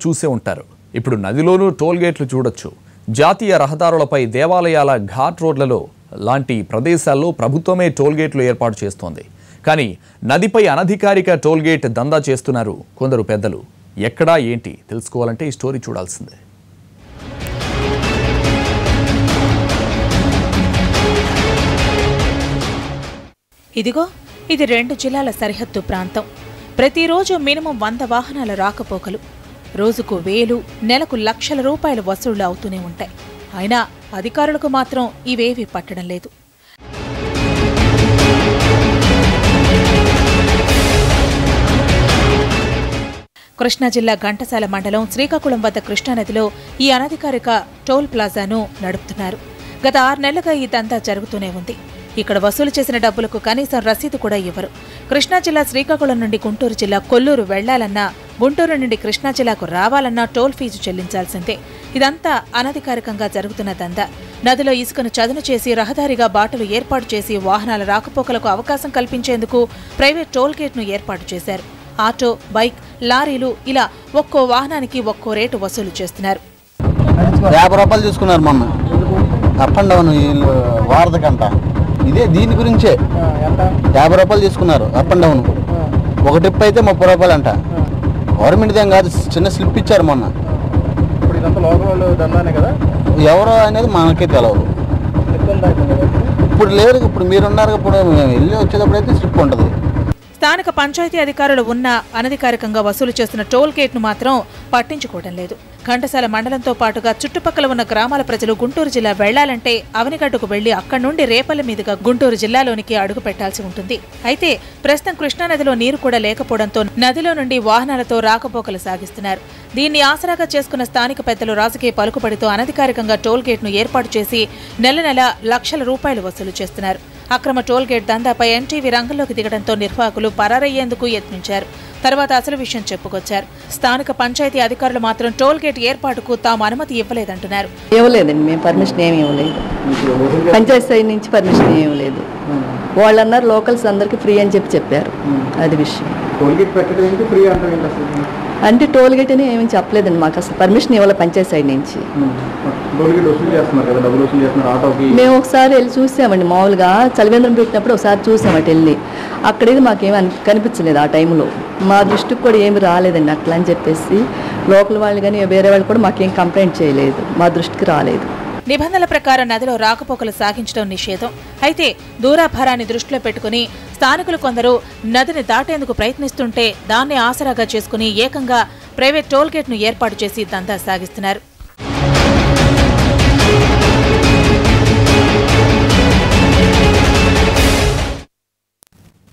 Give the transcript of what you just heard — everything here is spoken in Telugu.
చూసే ఉంటారు. ఇప్పుడు నదిలోనూ టోల్ గేట్లు చూడొచ్చు. జాతీయ రహదారులపై, దేవాలయాల ఘాట్ రోడ్లలో లాంటి ప్రదేశాల్లో ప్రభుత్వమే టోల్ గేట్లు ఏర్పాటు చేస్తోంది. కానీ నదిపై అనధికారిక టోల్ గేట్ దందా చేస్తున్నారు కొందరు పెద్దలు. ఎక్కడా ఏంటి తెలుసుకోవాలంటే ఈ స్టోరీ చూడాల్సిందే. ఇదిగో ఇది 2 జిల్లాల సరిహద్దు ప్రాంతం. ప్రతిరోజు మినిమం 100 వాహనాల రాకపోకలు. రోజుకు 1000, నెలకు లక్షల రూపాయల వసూళ్లు అవుతూనే ఉంటాయి. అయినా అధికారులకు మాత్రం ఇవేవీ పట్టడం లేదు. కృష్ణా జిల్లా ఘంటసాల మండలం శ్రీకాకుళం వద్ద కృష్ణానదిలో ఈ అనధికారిక టోల్ ప్లాజాను నడుపుతున్నారు. గత 6 నెలలుగా ఈ దందా జరుగుతూనే ఉంది. ఇక్కడ వసూలు చేసిన డబ్బులకు కనీసం రసీదు కూడా ఇవ్వరు. కృష్ణా జిల్లా శ్రీకాకుళం నుండి గుంటూరు జిల్లా కొల్లూరు వెళ్లాలన్నా, గుంటూరు నుండి కృష్ణా జిల్లాకు రావాలన్నా టోల్ ఫీజు చెల్లించాల్సిందే. ఇదంతా అనధికారికంగా జరుగుతున్న దందా. నదిలో ఇసుకను చదును చేసి రహదారిగా బాటలు ఏర్పాటు చేసి వాహనాల రాకపోకలకు అవకాశం కల్పించేందుకు ప్రైవేట్ టోల్ గేట్ను ఏర్పాటు చేశారు. ఆటో, బైక్, లారీలు ఇలా ఒక్కో వాహనానికి ఒక్కో రేటు వసూలు చేస్తున్నారు. 50 రూపాయలు తీసుకున్నారు మొన్న అప్ అండ్ డౌన్ వారదకంట. ఇదే దీని గురించే 50 రూపాయలు తీసుకున్నారు అప్ అండ్ డౌన్. ఒక ట్రిప్ అయితే 30 రూపాయలు అంట. గవర్నమెంట్ ఏం కాదు, చిన్న స్లిప్ ఇచ్చారు మొన్న. ఎవరో అనేది మనకే తెలియదు. ఇప్పుడు లేదు, ఇప్పుడు మీరున్నారు. ఇప్పుడు మేము వెళ్ళి వచ్చేటప్పుడు అయితే స్లిప్ ఉంటుంది. స్థానిక పంచాయతీ అధికారులు ఉన్నా అనధికారికంగా వసూలు చేస్తున్న టోల్ గేట్ను మాత్రం పట్టించుకోవడం లేదు. ఘంటసాల మండలంతో పాటుగా చుట్టుపక్కల ఉన్న గ్రామాల ప్రజలు గుంటూరు జిల్లా వెళ్లాలంటే అవనిగడ్డకు వెళ్లి అక్కడి నుండి రేపల్లి మీదుగా గుంటూరు జిల్లాలోనికి అడుగు పెట్టాల్సి ఉంటుంది. అయితే ప్రస్తుతం కృష్ణానదిలో నీరు కూడా లేకపోవడంతో నదిలో నుండి వాహనాలతో రాకపోకలు సాగిస్తున్నారు. దీన్ని ఆసరాగా చేసుకున్న స్థానిక పెద్దలు రాజకీయ పలుకుబడితో అనధికారికంగా టోల్ గేట్ను ఏర్పాటు చేసి నెల లక్షల రూపాయలు వసూలు చేస్తున్నారు. అక్రమ టోల్ గేట్ దందాపై ఎన్టీవీ రంగంలోకి దిగడంతో నిర్వాహకులు పరారయ్యేందుకు యత్నించారు. తర్వాత అసలు విషయం చెప్పుకొచ్చారు. స్థానిక పంచాయతీ అధికారులు మాత్రం టోల్ గేట్ ఏర్పాటుకు తాము అనుమతి ఇవ్వలేదంటున్నారు. ఇవ్వలేదండి, మేము పర్మిషన్ ఏమి ఇవ్వలేదు. పంచాయతీ సైడ్ నుంచి పర్మిషన్ ఏమి ఇవ్వలేదు. వాళ్ళు అన్నారు లోకల్స్ అందరికి ఫ్రీ అని చెప్పారు. అది విషయం. అంటే టోల్ గేట్ అని ఏమీ చెప్పలేదండి, మాకు అసలు పర్మిషన్ ఇవ్వాలి పంచాయతీ సైడ్ నుంచి. మేము ఒకసారి వెళ్ళి చూసామండి, మామూలుగా చలివేంద్రం పెట్టినప్పుడు ఒకసారి చూసామట వెళ్ళి. అక్కడేది మాకేమీ కనిపించలేదు ఆ టైంలో. మా దృష్టికి కూడా ఏమి రాలేదండి అట్లా అని చెప్పేసి. లోకల్ వాళ్ళు కానీ వేరే వాళ్ళు కూడా మాకేం కంప్లైంట్ చేయలేదు, మా దృష్టికి రాలేదు. నిబంధనల ప్రకారం నదిలో రాకపోకలు సాగించడం నిషేధం. అయితే దూరాభారాన్ని దృష్టిలో పెట్టుకుని స్థానికులు కొందరు నదిని దాటేందుకు ప్రయత్నిస్తుంటే దాన్ని ఆసరాగా చేసుకుని ఏకంగా ప్రైవేట్ టోల్ గేట్ను ఏర్పాటు చేసి దందా సాగిస్తున్నారు.